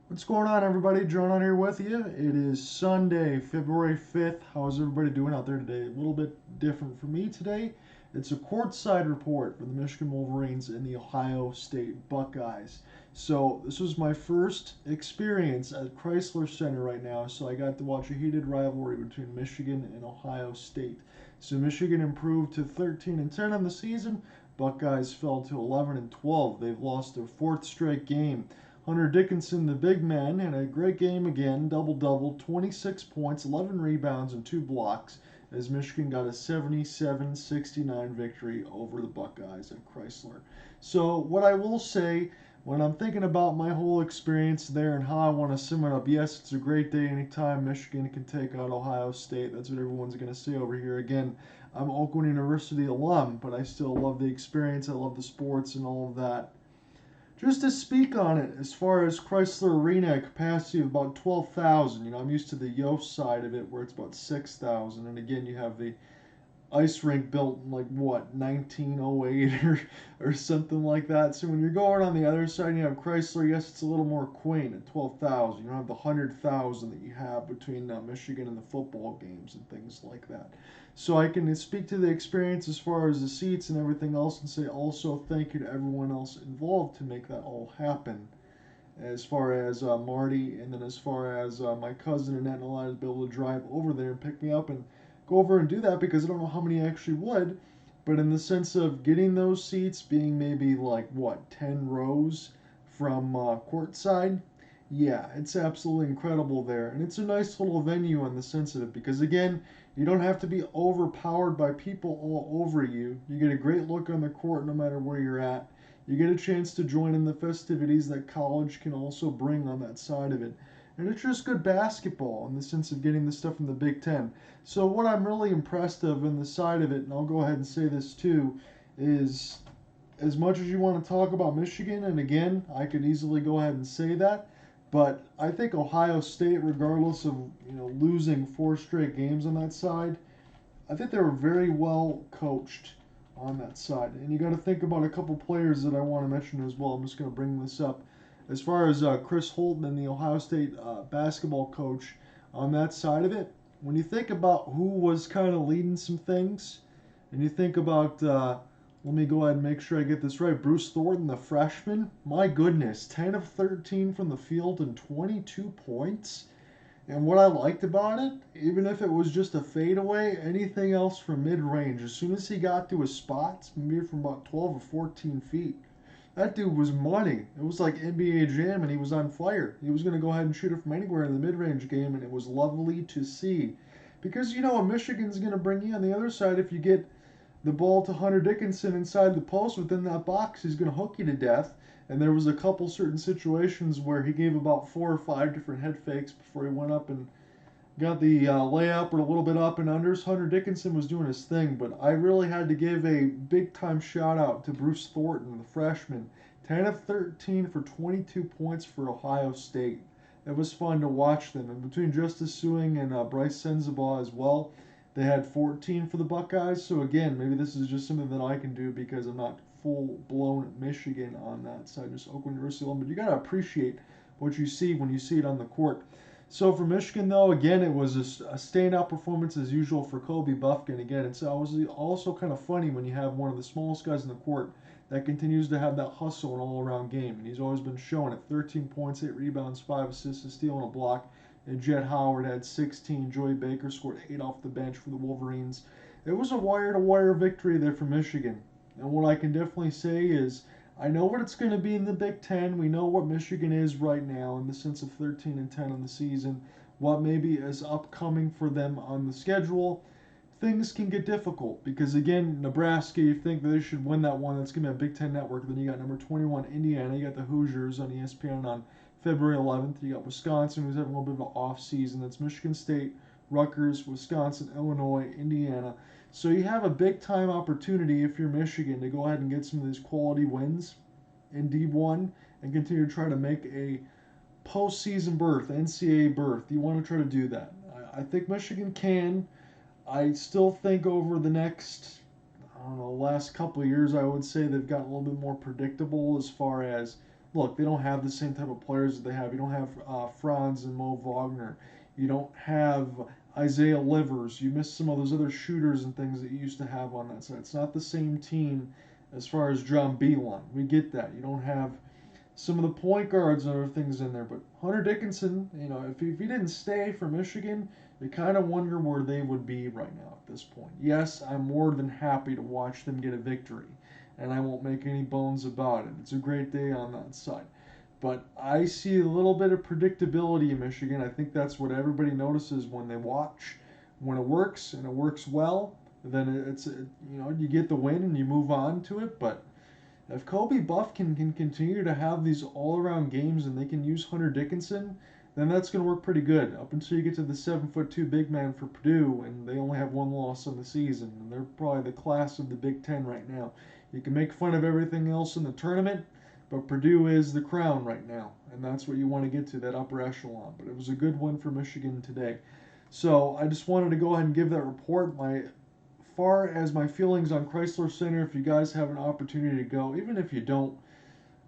What's going on, everybody? John on here with you. It is Sunday, February 5th. How's everybody doing out there today? A little bit different for me today. It's a courtside report for the Michigan Wolverines and the Ohio State Buckeyes. So, this was my first experience at Crisler Center right now, so I got to watch a heated rivalry between Michigan and Ohio State. So, Michigan improved to 13 and 10 on the season. Buckeyes fell to 11 and 12. They've lost their fourth straight game. Hunter Dickinson, the big man, had a great game again, double-double, 26 points, 11 rebounds, and 2 blocks, as Michigan got a 77-69 victory over the Buckeyes at Crisler. So what I will say, when I'm thinking about my whole experience there and how I want to sum it up, yes, it's a great day anytime Michigan can take out Ohio State. That's what everyone's going to say over here. Again, I'm Oakland University alum, but I still love the experience. I love the sports and all of that. Just to speak on it, as far as Crisler Arena, a capacity of about 12,000. I'm used to the Yost side of it where it's about 6,000. And again, you have the ice rink built in like what 1908 or something like that. So when you're going on the other side, you have Crisler. Yes, it's a little more quaint at 12,000. You don't have the 100,000 that you have between Michigan and the football games and things like that. So I can speak to the experience as far as the seats and everything else, and say also thank you to everyone else involved to make that all happen. As far as Marty, and then as far as my cousin Annette and I to be able to drive over there and pick me up and go over and do that, because I don't know how many actually would. But in the sense of getting those seats being maybe like what 10 rows from courtside, yeah, it's absolutely incredible there, and it's a nice little venue in the sense of it, because again, you don't have to be overpowered by people all over you. You get a great look on the court no matter where you're at. You get a chance to join in the festivities that college can also bring on that side of it. And it's just good basketball in the sense of getting the stuff from the Big Ten. So what I'm really impressed of in the side of it, and I'll go ahead and say this too, is as much as you want to talk about Michigan, and again, I could easily go ahead and say that, but I think Ohio State, regardless of losing four straight games on that side, I think they were very well coached on that side. And you got to think about a couple players that I want to mention as well. I'm just going to bring this up. As far as Chris Holtman, the Ohio State basketball coach, on that side of it, when you think about who was kind of leading some things, and you think about, let me go ahead and make sure I get this right, Bruce Thornton, the freshman, my goodness, 10 of 13 from the field and 22 points. And what I liked about it, even if it was just a fadeaway, anything else from mid range, as soon as he got to his spots, maybe from about 12 or 14 feet, that dude was money. It was like NBA Jam, and he was on fire. He was going to go ahead and shoot it from anywhere in the mid range game, and it was lovely to see. Because you know what Michigan's going to bring you on the other side if you get the ball to Hunter Dickinson inside the post within that box, he's going to hook you to death. And there was a couple certain situations where he gave about 4 or 5 different head fakes before he went up and got the layup or a little bit up and unders. Hunter Dickinson was doing his thing, but I really had to give a big time shout out to Bruce Thornton, the freshman. 10 of 13 for 22 points for Ohio State. It was fun to watch them. And between Justice Suing and Bryce Sensabaugh as well, they had 14 for the Buckeyes. So again, maybe this is just something that I can do because I'm not full blown Michigan on that side, just Oakland University alum. But you got to appreciate what you see when you see it on the court. So for Michigan, though, again, it was a standout performance as usual for Kobe Buffkin. Again, it's also kind of funny when you have one of the smallest guys in the court that continues to have that hustle and all-around game. And he's always been showing it. 13 points, 8 rebounds, 5 assists, a steal, and a block. And Jet Howard had 16. Joey Baker scored 8 off the bench for the Wolverines. It was a wire-to-wire victory there for Michigan. And what I can definitely say is I know what it's going to be in the Big Ten. We know what Michigan is right now in the sense of 13 and 10 in the season. What maybe is upcoming for them on the schedule. Things can get difficult because again, Nebraska, you think that they should win that one. That's going to be a Big Ten network. Then you got number 21 Indiana. You got the Hoosiers on ESPN on February 11th. You got Wisconsin, who's having a little bit of an off season. That's Michigan State, Rutgers, Wisconsin, Illinois, Indiana. So you have a big time opportunity if you're Michigan to go ahead and get some of these quality wins in D1 and continue to try to make a postseason berth, NCAA berth. You want to try to do that. I think Michigan can. I still think over the next, I don't know, last couple of years, I would say they've gotten a little bit more predictable as far as look, they don't have the same type of players that they have. You don't have Franz and Mo Wagner. You don't have Isaiah Livers. You miss some of those other shooters and things that you used to have on that side. It's not the same team as far as John Beeline. We get that. You don't have some of the point guards and other things in there. But Hunter Dickinson, if he didn't stay for Michigan, you kind of wonder where they would be right now at this point. Yes, I'm more than happy to watch them get a victory, and I won't make any bones about it. It's a great day on that side. But I see a little bit of predictability in Michigan. I think that's what everybody notices when they watch. When it works and it works well, then you get the win and you move on to it. But if Kobe Buff can continue to have these all-around games and they can use Hunter Dickinson, then that's going to work pretty good up until you get to the 7'2" big man for Purdue, and they only have one loss on the season, and they're probably the class of the Big Ten right now. You can make fun of everything else in the tournament, but Purdue is the crown right now, and that's what you want to get to, that upper echelon. But it was a good one for Michigan today. So I just wanted to go ahead and give that report. Far as my feelings on Crisler Center, if you guys have an opportunity to go, even if you don't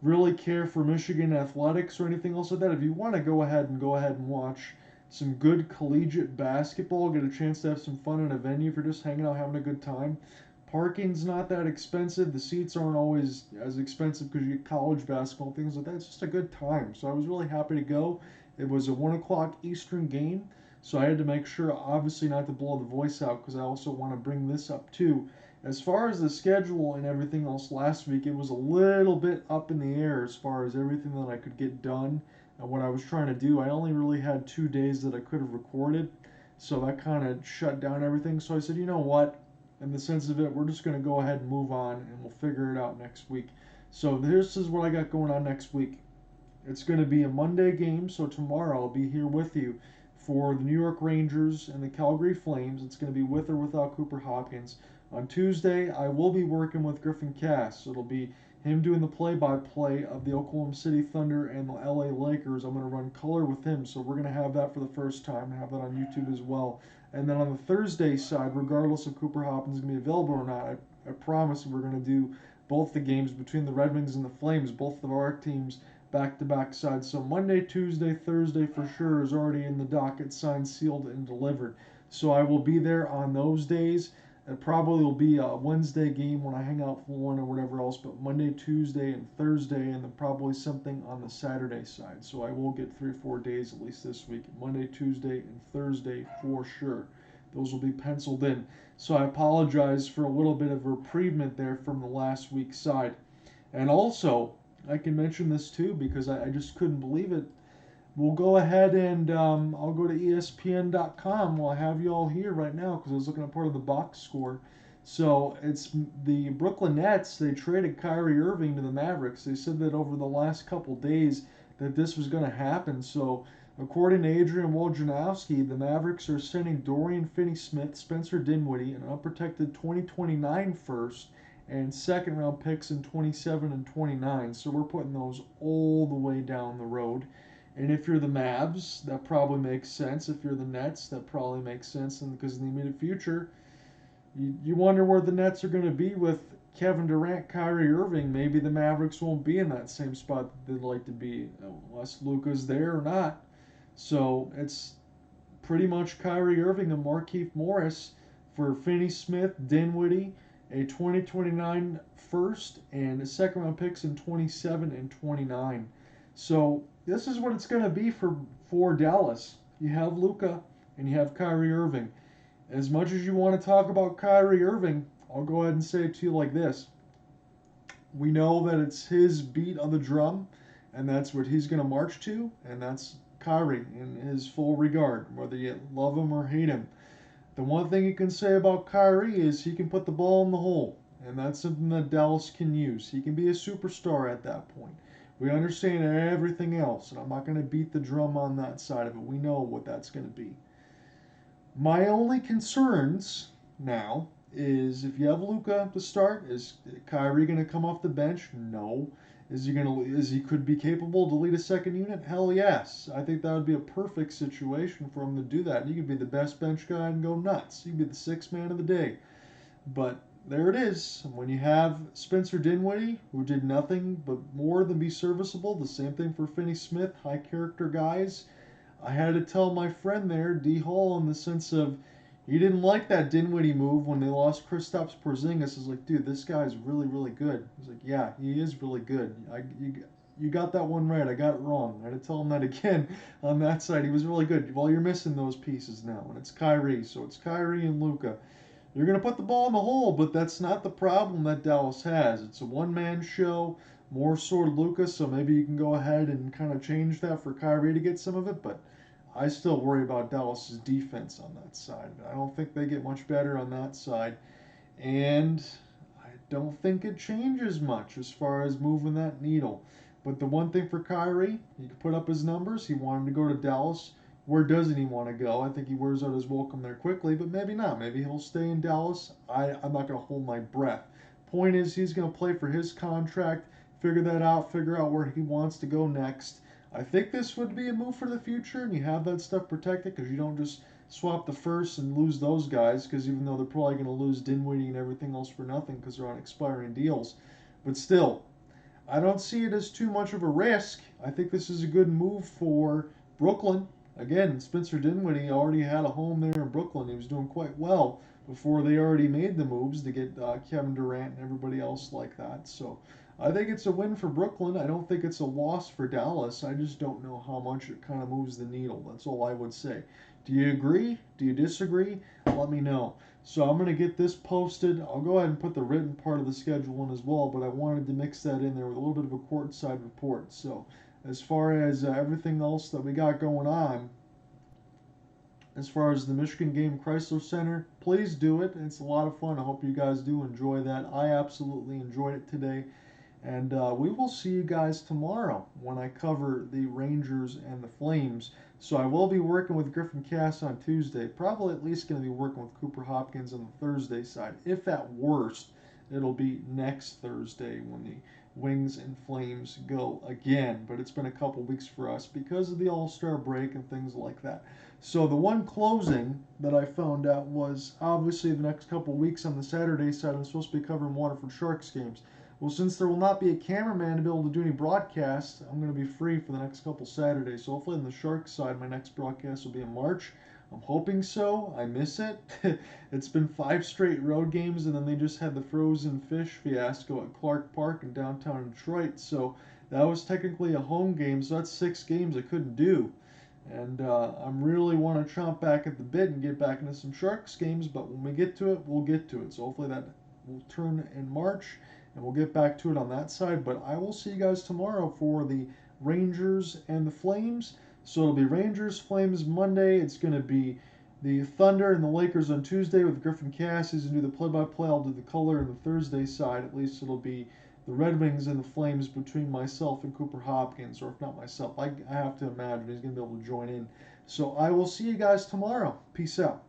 really care for Michigan athletics or anything else like that, if you want to go ahead and watch some good collegiate basketball, get a chance to have some fun in a venue for just hanging out, having a good time. Parking's not that expensive. The seats aren't always as expensive because you get college basketball, things like that. It's just a good time. So I was really happy to go. It was a 1 o'clock Eastern game. So I had to make sure, obviously, not to blow the voice out because I also want to bring this up too. As far as the schedule and everything else last week, it was a little bit up in the air as far as everything that I could get done and what I was trying to do. I only really had 2 days that I could have recorded, so that kind of shut down everything. So I said, you know what? In the sense of it, we're just going to go ahead and move on and we'll figure it out next week. So this is what I got going on next week. It's going to be a Monday game, so tomorrow I'll be here with you for the New York Rangers and the Calgary Flames. It's going to be with or without Cooper Hopkins. On Tuesday, I will be working with Griffin Cass. So it'll be him doing the play-by-play of the Oklahoma City Thunder and the LA Lakers. I'm going to run color with him, so we're going to have that for the first time. Have that on YouTube as well. And then on the Thursday side, regardless of Cooper Hopkins is going to be available or not, I promise we're going to do both the games between the Red Wings and the Flames, both of our teams back-to-back sides. So Monday, Tuesday, Thursday for sure is already in the docket, signed, sealed, and delivered. So I will be there on those days. It probably will be a Wednesday game when I hang out for one or whatever else, but Monday, Tuesday, and Thursday, and then probably something on the Saturday side. So I will get 3 or 4 days at least this week. Monday, Tuesday, and Thursday for sure. Those will be penciled in. So I apologize for a little bit of reprieve there from the last week's side. And also, I can mention this too because I just couldn't believe it. We'll go ahead and I'll go to ESPN.com. Well, I have you all here right now because I was looking at part of the box score. So it's the Brooklyn Nets. They traded Kyrie Irving to the Mavericks. They said that over the last couple days that this was going to happen. So according to Adrian Wojnarowski, the Mavericks are sending Dorian Finney-Smith, Spencer Dinwiddie, an unprotected 2029 first and second round picks in 27 and 29. So we're putting those all the way down the road. And if you're the Mavs, that probably makes sense. If you're the Nets, that probably makes sense. And because in the immediate future, you wonder where the Nets are going to be with Kevin Durant, Kyrie Irving. Maybe the Mavericks won't be in that same spot that they'd like to be, unless Luka's there or not. So it's pretty much Kyrie Irving and Markieff Morris for Finney-Smith, Dinwiddie, a 2029 first, and a second round picks in 27 and 29. So this is what it's going to be for Dallas. You have Luka and you have Kyrie Irving. As much as you want to talk about Kyrie Irving, I'll go ahead and say it to you like this. We know that it's his beat of the drum, and that's what he's going to march to, and that's Kyrie in his full regard, whether you love him or hate him. The one thing you can say about Kyrie is he can put the ball in the hole, and that's something that Dallas can use. He can be a superstar at that point. We understand everything else, and I'm not going to beat the drum on that side of it. We know what that's going to be. My only concerns now is if you have Luka to start, is Kyrie going to come off the bench? No. Is he could be capable to lead a second unit? Hell yes. I think that would be a perfect situation for him to do that. He could be the best bench guy and go nuts. He could be the sixth man of the day. But there it is. When you have Spencer Dinwiddie, who did nothing but more than be serviceable, the same thing for Finney Smith, high character guys. I had to tell my friend there, D Hall, in the sense of he didn't like that Dinwiddie move when they lost Kristaps Porzingis. Is like, dude, this guy's really, really good. He's like, yeah, he is really good. You got that one right. I got it wrong. I had to tell him that again on that side. He was really good. Well, you're missing those pieces now, and it's Kyrie. So it's Kyrie and Luka. You're going to put the ball in the hole, but that's not the problem that Dallas has. It's a one-man show, more sort of Luka, so maybe you can go ahead and kind of change that for Kyrie to get some of it, but I still worry about Dallas's defense on that side. I don't think they get much better on that side, and I don't think it changes much as far as moving that needle. But the one thing for Kyrie, he could put up his numbers. He wanted to go to Dallas. Where doesn't he want to go? I think he wears out his welcome there quickly, but maybe not. Maybe he'll stay in Dallas. I'm not going to hold my breath. Point is, he's going to play for his contract, figure that out, figure out where he wants to go next. I think this would be a move for the future, and you have that stuff protected because you don't just swap the first and lose those guys, because even though they're probably going to lose Dinwiddie and everything else for nothing because they're on expiring deals. But still, I don't see it as too much of a risk. I think this is a good move for Brooklyn. Again, Spencer Dinwiddie already had a home there in Brooklyn. He was doing quite well before they already made the moves to get Kevin Durant and everybody else like that. So I think it's a win for Brooklyn. I don't think it's a loss for Dallas. I just don't know how much it kind of moves the needle. That's all I would say. Do you agree? Do you disagree? Let me know. So I'm going to get this posted. I'll go ahead and put the written part of the schedule in as well, but I wanted to mix that in there with a little bit of a courtside report. So as far as everything else that we got going on, as far as the Michigan game, Crisler Center, please do it. It's a lot of fun. I hope you guys do enjoy that. I absolutely enjoyed it today. And we will see you guys tomorrow when I cover the Rangers and the Flames. So I will be working with Griffin Cass on Tuesday. Probably at least going to be working with Cooper Hopkins on the Thursday side. If at worst, it'll be next Thursday when the Wings and Flames go again. But it's been a couple weeks for us because of the All-Star break and things like that. So the one closing that I found out was obviously the next couple weeks on the Saturday side, I'm supposed to be covering Waterford Sharks games. Well, since there will not be a cameraman to be able to do any broadcasts, I'm going to be free for the next couple Saturdays. So hopefully on the Sharks side, my next broadcast will be in March. I'm hoping so. I miss it. It's been 5 straight road games, and then they just had the frozen fish fiasco at Clark Park in downtown Detroit. So that was technically a home game, so that's 6 games I couldn't do. And I'm really want to chomp back at the bit and get back into some Sharks games, but when we get to it, we'll get to it. So hopefully that will turn in March, and we'll get back to it on that side. But I will see you guys tomorrow for the Rangers and the Flames. So it'll be Rangers, Flames Monday. It's going to be the Thunder and the Lakers on Tuesday with Griffin Cass. He's going to do the play-by-play. I'll do the color on the Thursday side. At least it'll be the Red Wings and the Flames between myself and Cooper Hopkins, or if not myself, I have to imagine he's going to be able to join in. So I will see you guys tomorrow. Peace out.